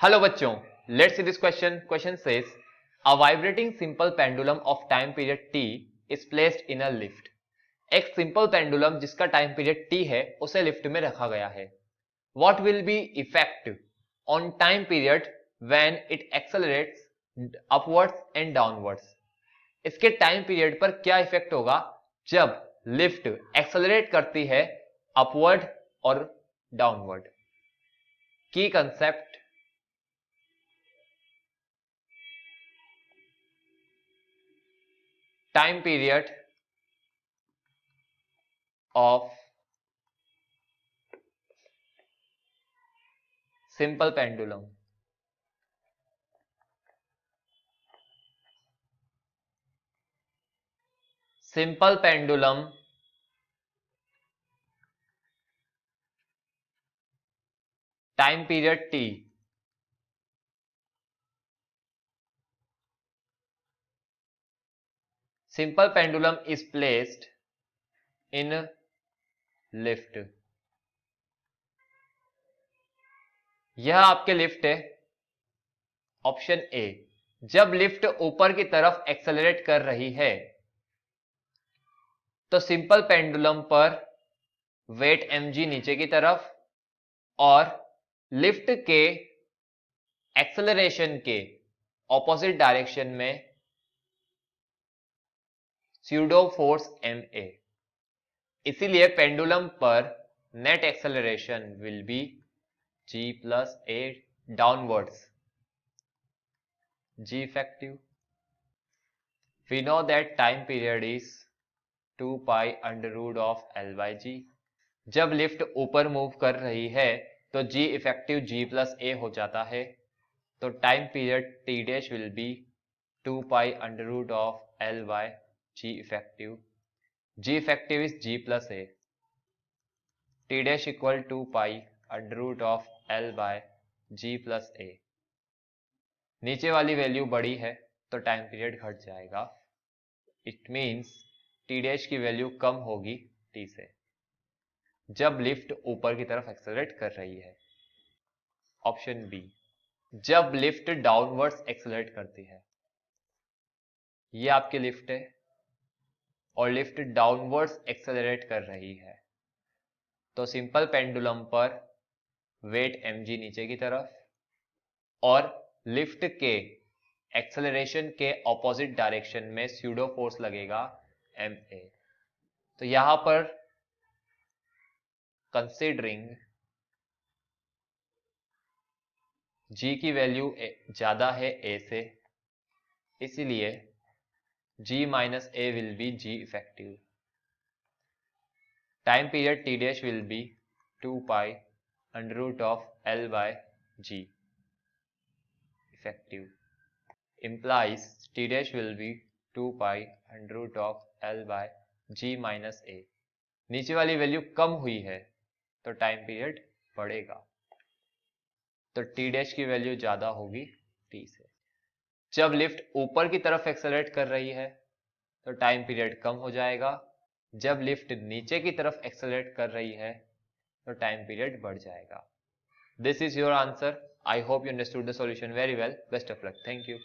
Hello बच्चों, let's see this question. Question says a vibrating simple pendulum of time period t is placed in a lift. एक simple pendulum जिसका time period t है उसे lift में रखा गया है. What will be effect on time period when it accelerates upwards and downwards. इसके time period पर क्या इफेक्ट होगा जब लिफ्ट एक्सेलरेट करती है अपवर्ड और डाउनवर्ड. की concept time period of simple pendulum. Simple pendulum time period t simple pendulum is placed in lift. यह आपके लिफ्ट है. ऑप्शन ए, जब लिफ्ट ऊपर की तरफ एक्सेलरेट कर रही है तो सिंपल पेंडुलम पर वेट mg नीचे की तरफ और लिफ्ट के एक्सेलरेशन के ऑपोजिट डायरेक्शन में स्यूडो फोर्स ma. इसीलिए पेंडुलम पर net acceleration will be g plus a downwards. G effective. We know that time period is 2 pi under root of L by G. जब lift ऊपर move कर रही है तो G effective G plus A हो जाता है. तो time period T dash will be 2 pi under root of L by G effective. G effective is G plus A. T dash equal to pi under root of L by G plus A. नीचे वाली value बड़ी है तो time period घट जाएगा. It means T dash की value कम होगी T से जब लिफ्ट ऊपर की तरफ एक्सेलरेट कर रही है. ऑप्शन बी, जब लिफ्ट डाउनवर्ड्स एक्सेलरेट करती है. ये आपकी लिफ्ट है और लिफ्ट डाउनवर्ड्स एक्सेलरेट कर रही है तो सिंपल पेंडुलम पर वेट mg नीचे की तरफ और लिफ्ट के एक्सेलरेशन के ऑपोजिट डायरेक्शन में स्यूडो फोर्स लगेगा ma. तो यहां पर कंसीडरिंग g की वैल्यू ज्यादा है a से, इसीलिए g minus a will be g effective. Time period t dash will be 2 pi under root of l by g effective. Implies t dash will be 2 pi under root of L by G minus A. नीचे वाली value कम हुई है तो time period बढ़ेगा. तो t dash की value ज्यादा होगी t से. जब लिफ्ट ऊपर की तरफ एक्सेलरेट कर रही है तो टाइम पीरियड कम हो जाएगा. जब लिफ्ट नीचे की तरफ एक्सेलरेट कर रही है तो टाइम पीरियड बढ़ जाएगा. This is your answer. I hope you understood the solution very well. Best of luck. Thank you.